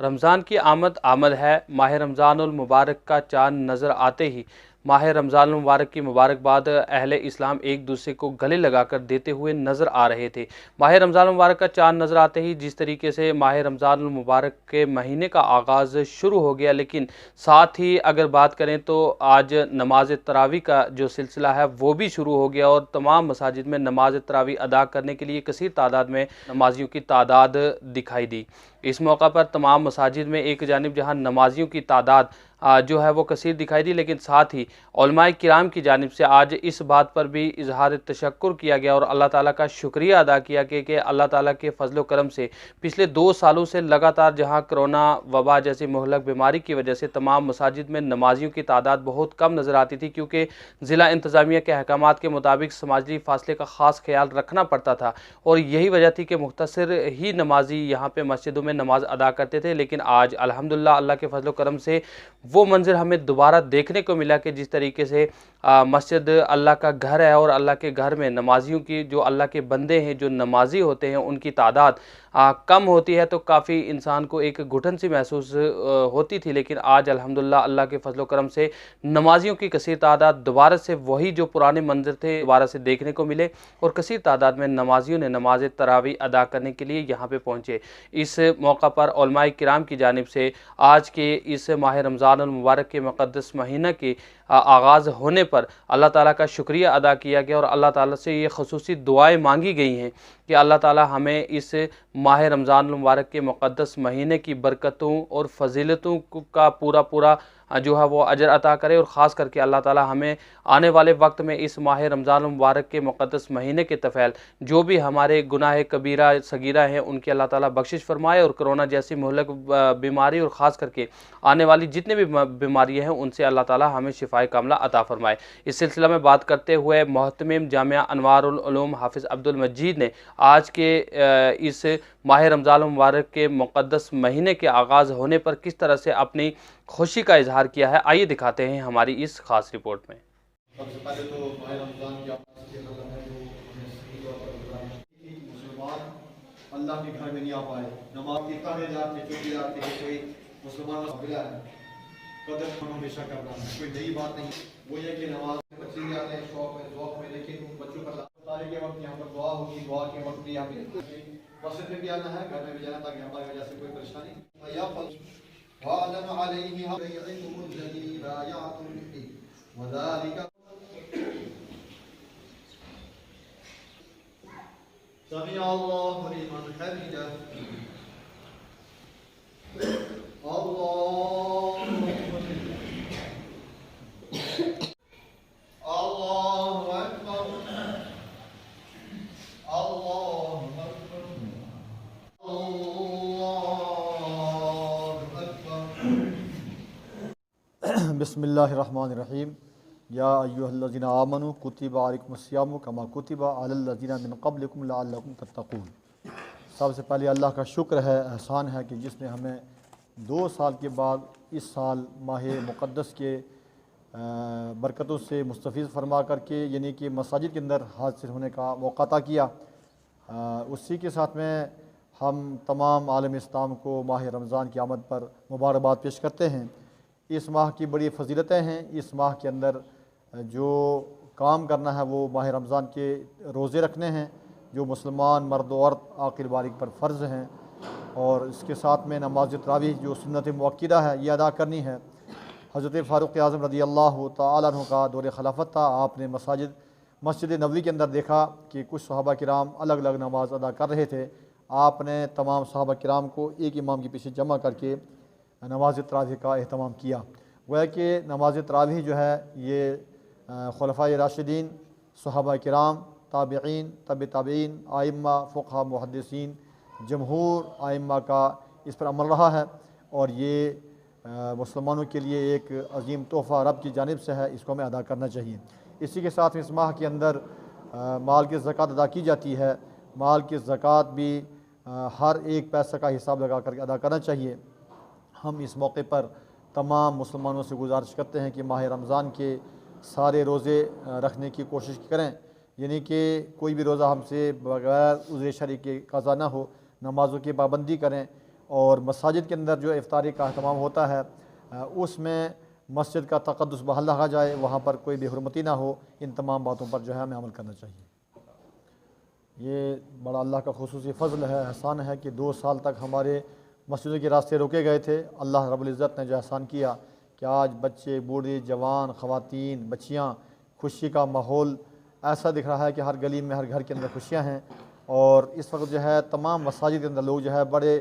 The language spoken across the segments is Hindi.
रमज़ान की आमद आमद है। माह रमज़ानुल मुबारक का चाँद नज़र आते ही माह रमज़ानुल मुबारक की मुबारकबाद अहले इस्लाम एक दूसरे को गले लगाकर देते हुए नज़र आ रहे थे। माह रमज़ानुल मुबारक का चाँद नज़र आते ही जिस तरीके से माह रमज़ानुल मुबारक के महीने का आगाज़ शुरू हो गया, लेकिन साथ ही अगर बात करें तो आज नमाज तरावी का जो सिलसिला है वो भी शुरू हो गया और तमाम मसाजिद में नमाज तरावी अदा करने के लिए कसीर तादाद में नमाजियों की तादाद दिखाई दी। इस मौका पर तमाम मसाजिद में एक जानिब जहाँ नमाजियों की तादाद जो है वो कसीर दिखाई दी, लेकिन साथ ही उलमाए किराम की जानिब से आज इस बात पर भी इजहार तशक्कुर किया गया और अल्लाह ताला का शुक्रिया अदा किया कि अल्लाह ताला के फजल करम से पिछले 2 सालों से लगातार जहाँ कोरोना वबा जैसी मुहलक बीमारी की वजह से तमाम मसाजिद में नमाजियों की तादाद बहुत कम नज़र आती थी, क्योंकि ज़िला इंतज़ामिया के अहकामात के मुताबिक समाजी फासले का ख़ास ख्याल रखना पड़ता था और यही वजह थी कि मुख्तसर ही नमाजी यहाँ पर मस्जिदों में नमाज अदा करते थे। लेकिन आज अल्हम्दुलिल्लाह अल्लाह के फजल करम से वो मंज़र हमें दोबारा देखने को मिला कि जिस तरीके से मस्जिद अल्लाह का घर है और अल्लाह के घर में नमाजियों की, जो अल्लाह के बंदे हैं, जो नमाजी होते हैं, उनकी तादाद कम होती है तो काफ़ी इंसान को एक घुटन सी महसूस होती थी। लेकिन आज अल्हम्दुलिल्लाह अल्लाह के फजल करम से नमाजियों की कसीर तादाद दोबारा से वही जो पुराने मंज़र थे दोबारा से देखने को मिले और कसीर तादाद में नमाजियों ने नमाज तरावी अदा करने के लिए यहाँ पे पहुँचे। इस मौका पर उलमाए किराम की जानिब से आज के इस माह रमज़ानुल मुबारक के मुक़द्दस महीना के आगाज़ होने पर अल्लाह ताला का शुक्रिया अदा किया गया और अल्लाह ताला से ये ख़ुसूसी दुआएं मांगी गई हैं कि अल्लाह ताला हमें इस माह रमज़ानुल मुबारक के मुक़द्दस महीने की बरकतों और फ़जीलतों का पूरा पूरा जो है वो अजर अता करे और ख़ास करके अल्लाह ताला हमें आने वाले वक्त में इस माह रमज़ानुल मुबारक के मुक़द्दस महीने के तफ़ैल जो भी हमारे गुनाह कबीरा सगीरा हैं उनकी अल्लाह ताला बख्शिश फरमाए और कोरोना जैसी मुहलक बीमारी और ख़ास करके आने वाली जितनी भी बीमारियाँ हैं उनसे अल्लाह ताला हमें शिफाए कामला अता फरमाए। इस सिलसिला में बात करते हुए मोहतमिम जामिया अनवारुल उलूम हाफिज़ अब्दुल मजीद ने आज के इस माह रमज़ानुल मुबारक के मुक़द्दस महीने के आगाज़ होने पर किस तरह से अपनी खुशी का इजहार किया है, आइए दिखाते हैं हमारी इस खास रिपोर्ट में। सबसे पहले तो माह रमज़ान की मुसलमान अल्लाह के घर में नहीं आ पाए, नमाज की ताने जाते चुके जाते हैं, कोई मुसलमान है कदर हमेशा करना है, कोई नई बात नहीं। वो ये कि नमाज बच्चे भी आते हैं शौक में ज़ौक़ में, लेकिन उन बच्चों पर तारे के वक्त यहाँ पर दुआ होगी, दुआ के वक्त भी हमें मस्जिद में भी आना है, घर में भी जाना, ताकि हमारी वजह से कोई परेशानी समी अल्लाहु लिमन हमिदा बिस्मिल्लाहिर्रहमानिर्रहीम। या अय्युहल्लज़ीना आमनू कुतिबा अलैकुमुस्सियामु कमा कुतिबा अलल्लज़ीना मिन क़ब्लिकुम लअल्लकुम तत्तक़ून। सबसे पहले अल्लाह का शुक्र है, एहसान है कि जिसने हमें 2 साल के बाद इस साल माह मुक़द्दस के बरकतों से मुस्तफ़ीज़ फरमा करके यानी कि मसाजिद के अंदर हाज़िर होने का मौका अता किया। उसी के साथ में हम तमाम आलम इस्लाम को माह रमज़ान की आमद पर मुबारकबाद पेश करते हैं। इस माह की बड़ी फ़जीलतें हैं। इस माह के अंदर जो काम करना है वो माह रमज़ान के रोज़े रखने हैं, जो मुसलमान मर्द औरत आखिर बारिक पर फ़र्ज़ हैं, और इसके साथ में नमाज तरावी जो सुन्नत मुअक्किदा है ये अदा करनी है। हज़रत फ़ारूक़ आज़म रज़ी अल्लाह तआला अन्हु का दौर खिलाफत था। आपने मस्जिद नबवी के अंदर देखा कि कुछ सहाबा किराम अलग अलग नमाज अदा कर रहे थे। आपने तमाम सहाबा किराम को एक इमाम के पीछे जमा करके नमाज तरावी का अहतमाम किया। वह कि नमाज तरावी जो है ये खुलफ़ाए राशिदीन, सहाबा किराम, ताबिईन, ताबिईन, आइम्मा, फ़ुक़हा, मुहद्दिसीन, जमहूर आइम्मा का इस पर अमल रहा है और ये मुसलमानों के लिए एक अजीम तोहफ़ा रब की जानिब से है, इसको हमें अदा करना चाहिए। इसी के साथ इस माह के अंदर माल की ज़कात अदा की जाती है। माल की ज़कात भी हर एक पैसा का हिसाब लगा कर अदा करना चाहिए। हम इस मौके पर तमाम मुसलमानों से गुजारिश करते हैं कि माह रमज़ान के सारे रोज़े रखने की कोशिश करें, यानी कि कोई भी रोज़ा हमसे बग़ैर उज़्र शरई के क़ज़ा ना हो, नमाज़ों की पाबंदी करें और मसाजिद के अंदर जो इफ्तारी का अहतमाम होता है उसमें मस्जिद का तक़द्दुस बहाल रखा जाए, वहाँ पर कोई बेहुरमती ना हो। इन तमाम बातों पर जो है हमें अमल करना चाहिए। ये बड़ा अल्लाह का खुसूसी फ़ज़ल है, एहसान है कि 2 साल तक हमारे मस्जिदों के रास्ते रोके गए थे। अल्लाह रब्बुल इज़्ज़त ने जो एहसान किया कि आज बच्चे, बूढ़े, जवान, ख़वातीन, बच्चियाँ, खुशी का माहौल ऐसा दिख रहा है कि हर गली में, हर घर के अंदर खुशियाँ हैं। और इस वक्त जो है तमाम मसाजिद के अंदर लोग जो है बड़े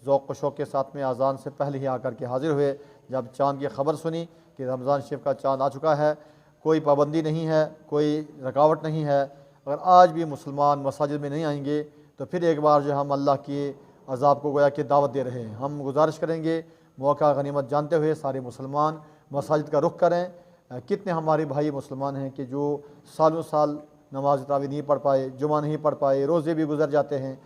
ज़ौक़ व शौक़ के साथ में अज़ान से पहले ही आकर के हाज़िर हुए। जब चाँद की खबर सुनी कि रमज़ान शरीफ का चाँद आ चुका है, कोई पाबंदी नहीं है, कोई रुकावट नहीं है, अगर आज भी मुसलमान मसाजिद में नहीं आएंगे तो फिर एक बार जो हम अल्लाह के अज़ाब को गोया कि दावत दे रहे हैं। हम गुजारिश करेंगे मौका गनीमत जानते हुए सारे मुसलमान मसाजिद का रुख करें। कितने हमारे भाई मुसलमान हैं कि जो सालों साल नमाज तरावी नहीं पढ़ पाए, जुमा नहीं पढ़ पाए, रोज़े भी गुजर जाते हैं,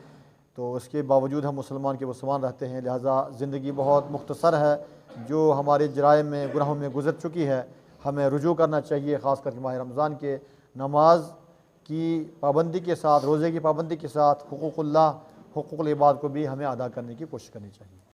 तो उसके बावजूद हम मुसलमान के मुसलमान रहते हैं। लिहाजा ज़िंदगी बहुत मुख्तसर है, जो हमारे जराइम में, गुनाहों में गुजर चुकी है, हमें रुजू करना चाहिए। ख़ास करके माह रमज़ान के नमाज की पाबंदी के साथ, रोज़े की पाबंदी के साथ हुकूक़ुल्लाह, हुकूक़ुल इबाद को भी हमें अदा करने की कोशिश करनी चाहिए।